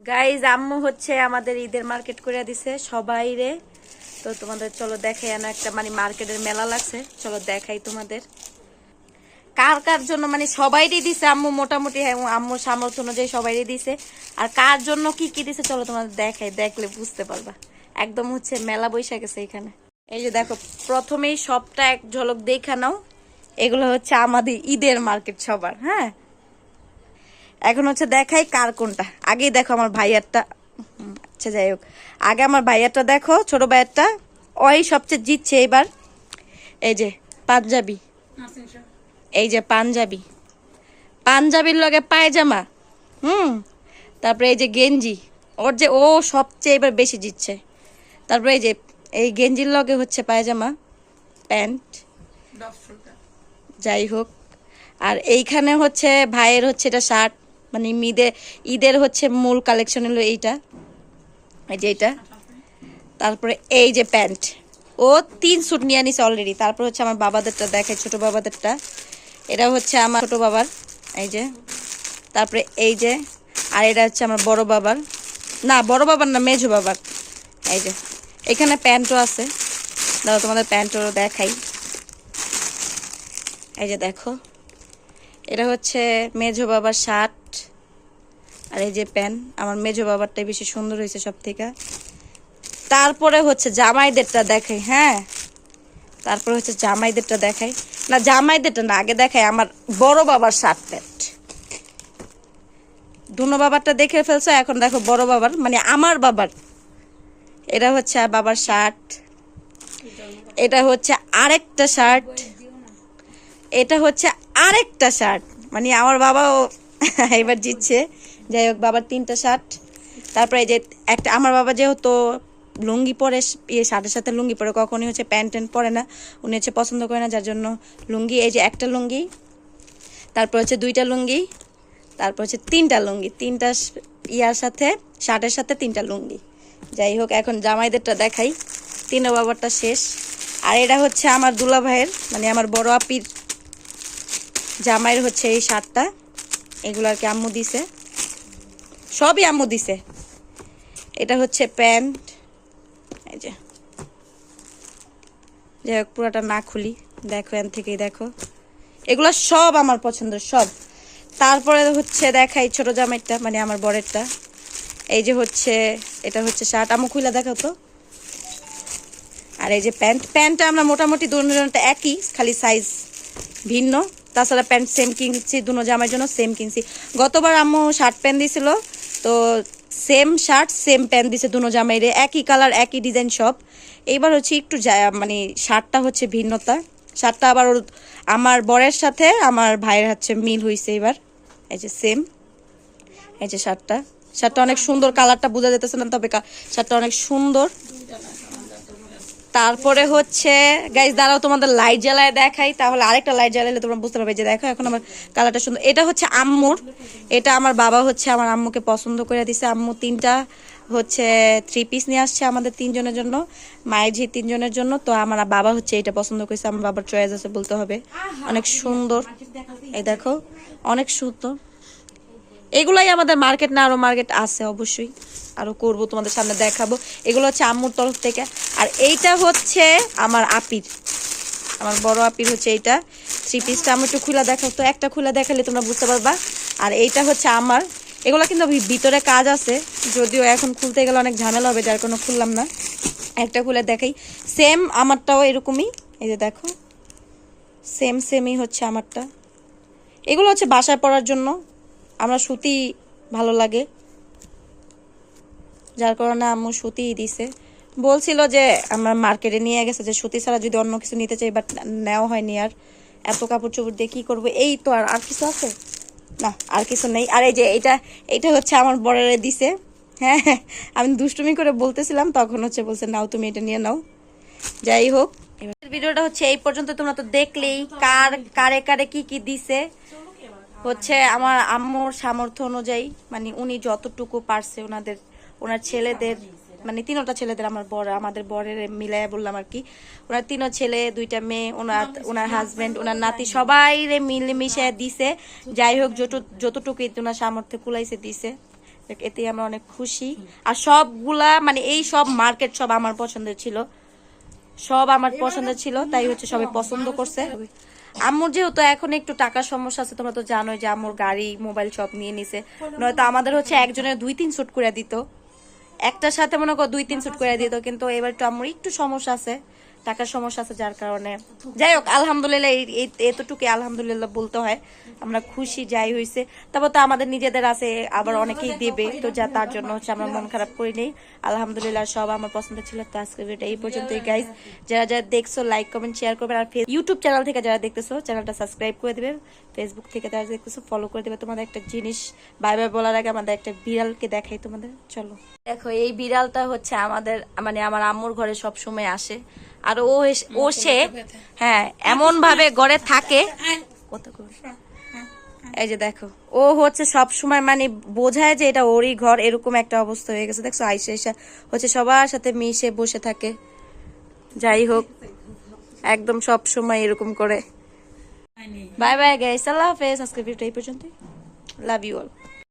Guys আম্মু হচ্ছে আমাদের ঈদের মার্কেট করে দিছে সবাই রে। তো তোমাদের চলো দেখাই, না একটা মানে মার্কেটের মেলা লাগছে, চলো দেখাই তোমাদের কার কার জন্য মানে সবাইরই দিছে আম্মু মোটামুটি। হ্যাঁ, আম্মুর সামর্থ্য অনুযায়ী সবাইরই দিছে। আর কার জন্য কি কি দিছে চলো তোমাদের দেখাই, দেখলে বুঝতে পারবা। একদম হচ্ছে মেলা বৈশা গেছে এখানে। এই যে দেখো, প্রথমেই সবটা এক ঝলক দেখা নাও। এগুলো হচ্ছে আমাদের ঈদের মার্কেট সবার। হ্যাঁ, এখন হচ্ছে দেখাই কার কোনটা। আগেই দেখো আমার ভাইয়ারটা। আচ্ছা যাই হোক, আগে আমার ভাইয়ারটা দেখো, ছোট ভাইয়ারটা। ওই সবচেয়ে জিতছে এবার। এই যে পাঞ্জাবি, এই যে পাঞ্জাবি, পাঞ্জাবির লগে পায়জামা। তারপরে এই যে গেঞ্জি, ওর যে ও সবচেয়ে এবার বেশি জিতছে। তারপরে এই যে এই গেঞ্জির লগে হচ্ছে পায়জামা, প্যান্ট, যাই হোক। আর এইখানে হচ্ছে ভাইয়ের হচ্ছে এটা শার্ট, মানে ঈদের হচ্ছে মূল কালেকশন হলো এইটা, এই যে এইটা। তারপরে এই যে প্যান্ট, ও 3 স্যুট নিয়ে নিছে অলরেডি। তারপর হচ্ছে আমার বাবাদেরটা দেখাই, ছোট বাবাদেরটা। এটা হচ্ছে আমার ছোট বাবার, এই যে। তারপরে এই যে, আর এটা হচ্ছে আমার বড় বাবার, না বড় বাবার না, মেজো বাবার। এই যে এখানে প্যান্টও আছে, দাও তোমাদের প্যান্টও দেখাই। এই যে দেখো, এটা হচ্ছে মেজো বাবার শার্ট, আর এই যে প্যান্ট। আমার মেজো বাবারটাই বেশি সুন্দর হয়েছে সব থেকে। তারপরে হচ্ছে জামাইদেরটা দেখাই। হ্যাঁ, তারপরে হচ্ছে জামাইদেরটা দেখাই, না জামাইদেরটা না, আগে দেখাই আমার বড় বাবার শার্ট প্যান্ট। দুনো বাবারটা দেখে ফেলছো, এখন দেখো বড় বাবার, মানে আমার বাবার। এটা হচ্ছে বাবার শার্ট, এটা হচ্ছে আরেকটা শার্ট, এটা হচ্ছে আরেকটা শার্ট, মানে আমার বাবাও এবার জিতছে। যাই হোক, বাবার 3টা শার্ট। তারপরে এই যে একটা, আমার বাবা যেহেতু লুঙ্গি পরে, শার্টের সাথে লুঙ্গি পরে, কখনই হচ্ছে প্যান্ট ট্যান্ট পরে না, উনি হচ্ছে পছন্দ করে না, যার জন্য লুঙ্গি। এই যে একটা লুঙ্গি, তারপর হচ্ছে 2টা লুঙ্গি, তারপর হচ্ছে 3টা লুঙ্গি, 3টা ইয়ার সাথে, শার্টের সাথে 3টা লুঙ্গি। যাই হোক, এখন জামাইদেরটা দেখাই। 3 বাবারটা শেষ। আর এটা হচ্ছে আমার দুলা ভাইয়ের, মানে আমার বড় আপির জামাইয়ের হচ্ছে এই শার্টটা। এগুলো আর কি আম্মু দিছে, সবই আম্মু দিছে। এটা হচ্ছে প্যান্ট, এই যে। যাই হোক, পুরাটা না খুলি, দেখো এখান থেকেই দেখো, এগুলো সব আমার পছন্দের সব। তারপরে হচ্ছে দেখাই ছোট জামাইটা, মানে আমার বরেরটা। এই যে হচ্ছে, এটা হচ্ছে শার্ট, আম্মু খুলে দেখাও তো। আর এই যে প্যান্টটা আমরা মোটামুটি দুজনটা একই, খালি সাইজ ভিন্ন। তাছাড়া প্যান্ট সেম কিনছি, দুনো জামাইয়ের জন্য সেম কিনছি। গতবার আম্মু শার্ট প্যান্ট দিছিল, তো সেম শার্ট সেম প্যান্ট দিছে দুনো জামাইরে, একই কালার একই ডিজাইন সব। এইবার হচ্ছে একটু মানে শার্টটা হচ্ছে ভিন্নতা। শার্টটা আবার ওর, আমার বরের সাথে আমার ভাইয়ের হচ্ছে মিল হয়েছে এবার। এই যে সেম, এই যে শার্টটা অনেক সুন্দর, কালারটা বোঝা যেতেছে না, তবে শার্টটা অনেক সুন্দর। তারপরে হচ্ছে গাইস দাঁড়াও, তোমাদের লাইট জ্বালায় দেখাই, তাহলে আরেকটা লাইট জ্বালাইলে তোমরা বুঝতে পারবে। যে দেখো, এখন আমার কালারটা সুন্দর। এটা হচ্ছে আম্মুর, এটা আমার বাবা হচ্ছে আমার আম্মুকে পছন্দ করে দিছে। আম্মু 3টা হচ্ছে 3 পিস নিয়ে আসছে আমাদের 3 জনের জন্য, মায়ের ঝি 3 জনের জন্য। তো আমার বাবা হচ্ছে এটা পছন্দ করেছে, আমার বাবার চয়েস আছে বলতে হবে, অনেক সুন্দর। এই দেখো, অনেক সুন্দর। এগুলাই আমাদের মার্কেট, না আরো মার্কেট আছে অবশ্যই, আরো করব, তোমাদের সামনে দেখাবো। এগুলো হচ্ছে আম্মুর তরফ থেকে। আর এইটা হচ্ছে আমার আপির, আমার বড় আপির হচ্ছে এইটা 3 পিসটা। আমি একটু খুলে দেখাও তো, একটা খুলে দেখালে তোমরা বুঝতে পারবা। আর এইটা হচ্ছে আমার, এগুলো কিন্তু ভিতরে কাজ আছে, যদিও এখন খুলতে গেলে অনেক ঝামেলা হবে, যার কোনো খুললাম না। একটা খুলে দেখাই, সেম আমারটাও এরকমই। এই যে দেখো, সেমই হচ্ছে আমারটা। এগুলো হচ্ছে বাসায় পরার জন্য, আমরা সুতি ভালো লাগে, যার কারণে আম্মু সুতিই দিছে। বলছিল যে আমার মার্কেটে নিয়ে গেছে যে সুতি ছাড়া যদি অন্য কিছু নিতে চাই, বাট নেওয়া হয়নি। আর এত কাপড় চোপড় দিয়ে কি করবো, এই তো। আর কিছু আছে না, আর কিছু নেই। আর এই যে এইটা হচ্ছে আমার বরের দিছে। হ্যাঁ, আমি দুষ্টুমি করে বলতেছিলাম, তখন হচ্ছে বলছে নাও তুমি এটা নিয়ে নাও। যাই হোক, ভিডিওটা হচ্ছে এই পর্যন্ত। তোমরা তো দেখলেই কারে কারে কি কি দিছে। হচ্ছে আমার আম্মুর সামর্থ্য অনুযায়ী, মানে উনি যতটুকু পারছে ওনার ছেলেদের, মানে 3টা ছেলেদের, আমাদের বরের মিলাইয়া বললাম আর কি। ওনার 3 ছেলে 2টা মেয়ে, ওনার হাজবেন্ড, ওনার নাতি, সবাই মিলেমিশে দিছে। যাই হোক, যতটুকুই ওনার সামর্থ্যে কুলাইছে দিছে। এতেই আমরা অনেক খুশি। আর সবগুলা মানে এই সব মার্কেট সব আমার পছন্দের ছিল, সব আমার পছন্দের ছিল, তাই হচ্ছে সবাই পছন্দ করছে। আম্মুর যেহেতু এখন একটু টাকার সমস্যা আছে, তোমরা তো জানোই যে আম্মুর গাড়ি মোবাইল সব নিয়ে নিছে, নয়তো আমাদের হচ্ছে একজনের 2-3 স্যুট করে দিত, একটার সাথে মনে করো 2-3 স্যুট করে দিত, কিন্তু এবার একটু আম্মুর একটু সমস্যা আছে, টাকার সমস্যা আছে, যার কারণে যাই হোক আলহামদুলিল্লাহ এতটুকু আলহামদুলিল্লাহ বলতে হয়, আমরা খুশি যাই হয়েছে। তারপর তো আমাদের নিজেদের আছে, আবার অনেকেই দেবে, তো যা তার জন্য হচ্ছে আমরা মন খারাপ করি নেই। আলহামদুলিল্লাহ সব আমার পছন্দ ছিল। তো আজকে ভিডিওটা এই পর্যন্তই গাইজ, যারা যারা দেখছো লাইক কমেন্ট শেয়ার করবে, আর ইউটিউব চ্যানেল থেকে যারা দেখতেছো চ্যানেলটা সাবস্ক্রাইব করে দিবে, ফেসবুক থেকে যারা দেখতেছো ফলো করে দিবে। তোমাদের একটা জিনিস বাই বাই বলার আগে আমাদের একটা বিড়ালকে দেখাই তোমাদের, চলো দেখো। এই বিড়ালটা হচ্ছে আমাদের মানে আমার আম্মুর ঘরে সব সময় আসে, আর ও সে হ্যাঁ এমন ভাবে ঘরে থাকে, কত এই যে দেখো, ও হচ্ছে সব সময় মানে বোঝায় যে এটা ওরই ঘর, এরকম একটা অবস্থা হয়ে গেছে। দেখছো আইসা আইসা হচ্ছে সবার সাথে মিশে বসে থাকে, যাই হোক একদম সব সময় এরকম করে। বাই বাই গাইস, আল্লাহ হাফেজ। আজকে ভিডিওটা এই পর্যন্তই, লাভ ইউ অল।